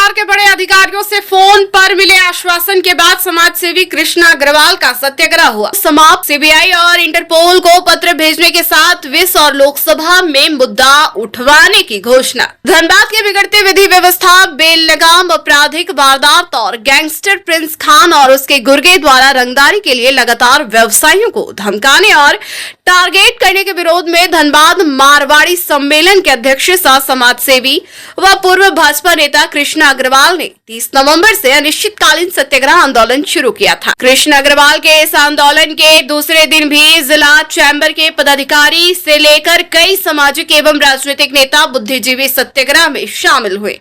सरकार के बड़े अधिकारियों से फोन पर मिले आश्वासन के बाद समाज सेवी कृष्णा अग्रवाल का सत्याग्रह हुआ समाप्त। सीबीआई और इंटरपोल को पत्र भेजने के साथ विस और लोकसभा में मुद्दा उठवाने की घोषणा। धनबाद के बिगड़ते विधि व्यवस्था, बेलगाम आपराधिक वारदात और गैंगस्टर प्रिंस खान और उसके गुर्गे द्वारा रंगदारी के लिए लगातार व्यवसायियों को धमकाने और टारगेट करने के विरोध में धनबाद मारवाड़ी सम्मेलन के अध्यक्ष सह समाज सेवी व पूर्व भाजपा नेता कृष्णा अग्रवाल ने 30 नवंबर से अनिश्चितकालीन सत्याग्रह आंदोलन शुरू किया था। कृष्णा अग्रवाल के इस आंदोलन के दूसरे दिन भी जिला चैम्बर के पदाधिकारी से लेकर कई सामाजिक एवं राजनीतिक नेता बुद्धिजीवी सत्याग्रह में शामिल हुए,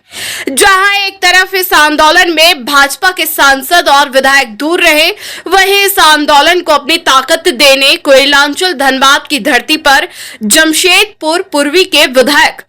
जहां एक तरफ इस आंदोलन में भाजपा के सांसद और विधायक दूर रहे, वहीं इस आंदोलन को अपनी ताकत देने कोयलांचल धनबाद की धरती पर जमशेदपुर पूर्वी के विधायक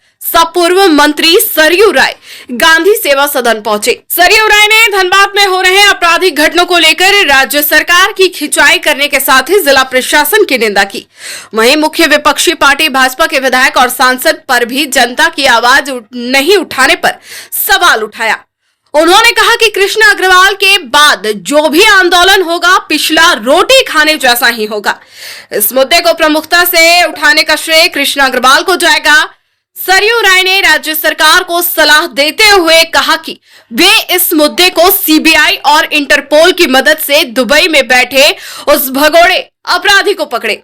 पूर्व मंत्री सरयू राय गांधी सेवा सदन पहुंचे। सरयू राय ने धनबाद में हो रहे आपराधिक घटनाओं को लेकर राज्य सरकार की खिंचाई करने के साथ ही जिला प्रशासन की निंदा की। वहीं मुख्य विपक्षी पार्टी भाजपा के विधायक और सांसद पर भी जनता की आवाज नहीं उठाने पर सवाल उठाया। उन्होंने कहा कि कृष्णा अग्रवाल के बाद जो भी आंदोलन होगा पिछला रोटी खाने जैसा ही होगा। इस मुद्दे को प्रमुखता से उठाने का श्रेय कृष्णा अग्रवाल को जाएगा। सरयू राय ने राज्य सरकार को सलाह देते हुए कहा कि वे इस मुद्दे को सीबीआई और इंटरपोल की मदद से दुबई में बैठे उस भगोड़े अपराधी को पकड़े।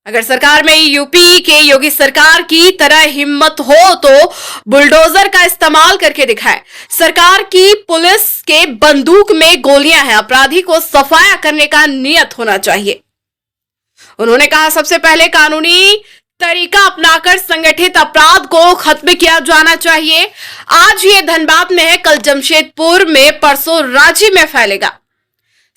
अगर सरकार में यूपी के योगी सरकार की तरह हिम्मत हो तो बुलडोजर का इस्तेमाल करके दिखाए। सरकार की पुलिस के बंदूक में गोलियां हैं, अपराधी को सफाया करने का नियत होना चाहिए। उन्होंने कहा सबसे पहले कानूनी तरीका अपनाकर संगठित अपराध को खत्म किया जाना चाहिए। आज ये धनबाद में है, कल जमशेदपुर में, परसों रांची में फैलेगा।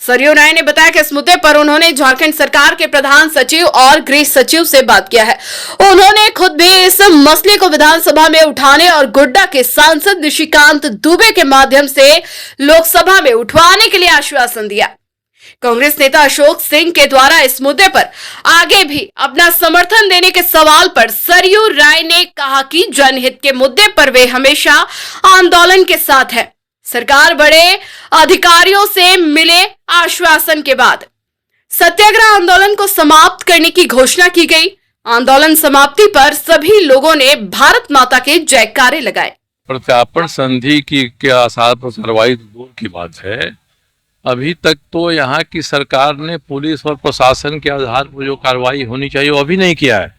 सरयू राय ने बताया कि इस मुद्दे पर उन्होंने झारखंड सरकार के प्रधान सचिव और गृह सचिव से बात किया है। उन्होंने खुद भी इस मसले को विधानसभा में उठाने और गोड्डा के सांसद निशिकांत दुबे के माध्यम से लोकसभा में उठवाने के लिए आश्वासन दिया। कांग्रेस नेता अशोक सिंह के द्वारा इस मुद्दे पर आगे भी अपना समर्थन देने के सवाल पर सरयू राय ने कहा कि जनहित के मुद्दे पर वे हमेशा आंदोलन के साथ है। सरकार बड़े अधिकारियों से मिले आश्वासन के बाद सत्याग्रह आंदोलन को समाप्त करने की घोषणा की गई। आंदोलन समाप्ति पर सभी लोगों ने भारत माता के जयकारे लगाए। प्रत्यार्पण संधि के आसार पर कार्रवाई दूर की बात है। अभी तक तो यहाँ की सरकार ने पुलिस और प्रशासन के आधार पर जो कार्रवाई होनी चाहिए वो अभी नहीं किया है।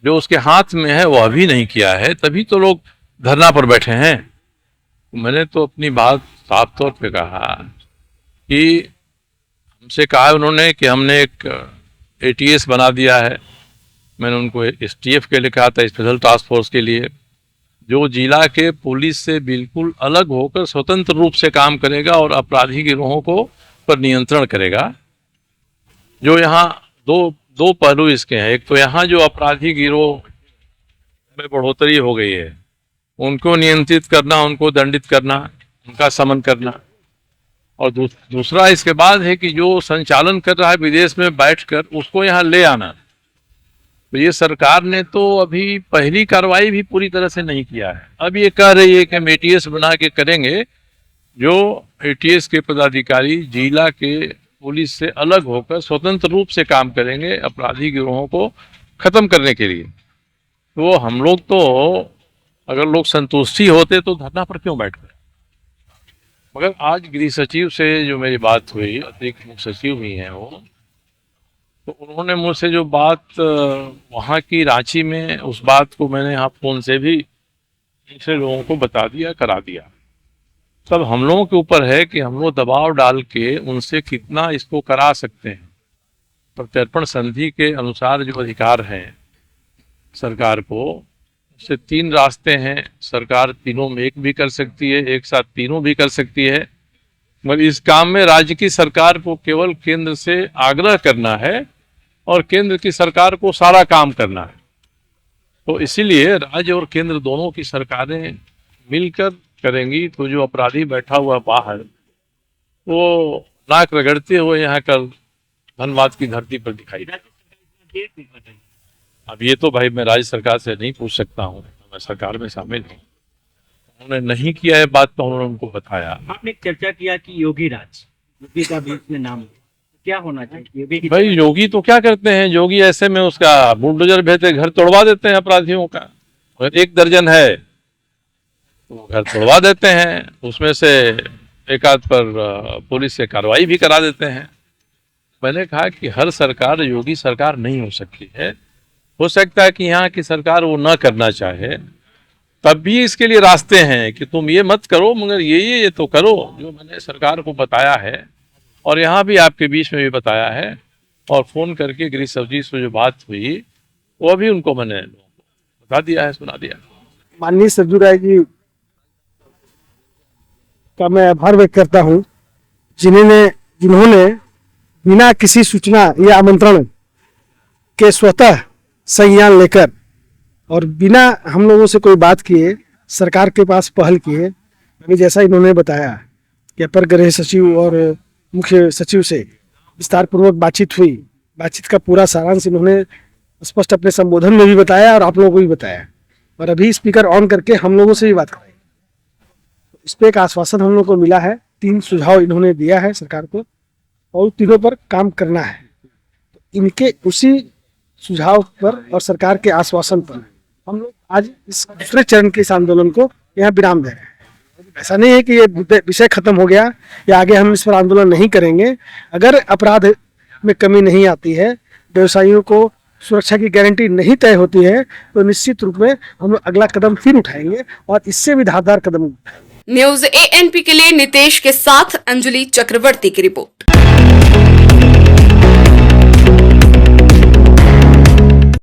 जो उसके हाथ में है वो अभी नहीं किया है, तभी तो लोग धरना पर बैठे हैं। मैंने तो अपनी बात साफ तौर पे कहा कि हमसे कहा उन्होंने कि हमने एक एटीएस बना दिया है। मैंने उनको एसटीएफ के लिए कहा था, स्पेशल टास्क फोर्स के लिए, जो जिला के पुलिस से बिल्कुल अलग होकर स्वतंत्र रूप से काम करेगा और अपराधी गिरोहों को पर नियंत्रण करेगा। जो यहाँ दो पहलू इसके हैं। एक तो यहाँ जो अपराधी गिरोह में बढ़ोतरी हो गई है, उनको नियंत्रित करना, उनको दंडित करना, उनका समन करना, और दूसरा इसके बाद है कि जो संचालन कर रहा है विदेश में बैठकर, उसको यहाँ ले आना। तो ये सरकार ने तो अभी पहली कार्रवाई भी पूरी तरह से नहीं किया है। अब ये कह रही है कि हम एटीएस बना के करेंगे। जो एटीएस के पदाधिकारी जिला के पुलिस से अलग होकर स्वतंत्र रूप से काम करेंगे अपराधी गिरोहों को खत्म करने के लिए। तो हम लोग तो अगर लोग संतुष्टि होते तो धरना पर क्यों बैठते। मगर आज गृह सचिव से जो मेरी बात हुई, अतिरिक्त मुख्य सचिव भी हैं वो, तो उन्होंने मुझसे जो बात वहाँ की रांची में, उस बात को मैंने यहाँ फोन से भी दूसरे लोगों को बता दिया, करा दिया। तब हम लोगों के ऊपर है कि हम लोग दबाव डाल के उनसे कितना इसको करा सकते हैं। प्रत्यार्पण संधि के अनुसार जो अधिकार हैं सरकार को, उससे 3 रास्ते हैं। सरकार तीनों में एक भी कर सकती है, एक साथ तीनों भी कर सकती है। मगर इस काम में राज्य की सरकार को केवल केंद्र से आग्रह करना है और केंद्र की सरकार को सारा काम करना है। तो इसीलिए राज्य और केंद्र दोनों की सरकारें मिलकर करेंगी। तो जो अपराधी बैठा हुआ बाहर, वो नाक रगड़ते हुए यहाँ कल धनबाद की धरती पर दिखाई दे। अब ये तो भाई मैं राज्य सरकार से नहीं पूछ सकता हूँ, मैं सरकार में शामिल हूँ। उन्होंने नहीं किया है बात तो उन्होंने उनको बताया। आपने एक चर्चा किया कि योगी राज, योगी का भी इसमें नाम है, क्या होना चाहिए योगी की? भाई योगी तो क्या करते हैं, योगी ऐसे में उसका बुलडोजर भेजते घर तोड़वा देते हैं अपराधियों का। अगर 1 दर्जन है तो घर तोड़वा देते हैं, उसमें से एक आध पर पुलिस से कार्रवाई भी करा देते हैं। मैंने कहा कि हर सरकार योगी सरकार नहीं हो सकती है। हो सकता है कि यहाँ की सरकार वो ना करना चाहे, तब भी इसके लिए रास्ते हैं कि तुम ये मत करो मगर ये तो करो, जो मैंने सरकार को बताया है और यहाँ भी आपके बीच में भी बताया है। और फोन करके गृह सचिव से जो बात हुई वो भी उनको मैंने बता दिया है, सुना दिया। माननीय सरजू राय जी का मैं आभार व्यक्त करता हूं, जिन्होंने बिना किसी सूचना या आमंत्रण के स्वतः संज्ञान लेकर और बिना हम लोगों से कोई बात किए सरकार के पास पहल किए। अभी जैसा इन्होंने बताया कि अपर गृह सचिव और मुख्य सचिव से विस्तार पूर्वक बातचीत हुई, बातचीत का पूरा सारांश इन्होंने स्पष्ट अपने संबोधन में भी बताया और आप लोगों को भी बताया, और अभी स्पीकर ऑन करके हम लोगों से भी बात कराई। इस पे एक आश्वासन हम लोग को मिला है, 3 सुझाव इन्होंने दिया है सरकार को और तीनों पर काम करना है। तो इनके उसी सुझाव पर और सरकार के आश्वासन पर हम लोग आज इस दूसरे चरण के इस आंदोलन को यहाँ विराम दे रहे हैं। ऐसा नहीं है कि ये विषय खत्म हो गया या आगे हम इस पर आंदोलन नहीं करेंगे। अगर अपराध में कमी नहीं आती है, व्यवसायियों को सुरक्षा की गारंटी नहीं तय होती है, तो निश्चित रूप में हम लोग अगला कदम फिर उठाएंगे और इससे भी धारदार कदम उठाएंगे। न्यूज ANP के लिए नितेश के साथ अंजलि चक्रवर्ती की रिपोर्ट।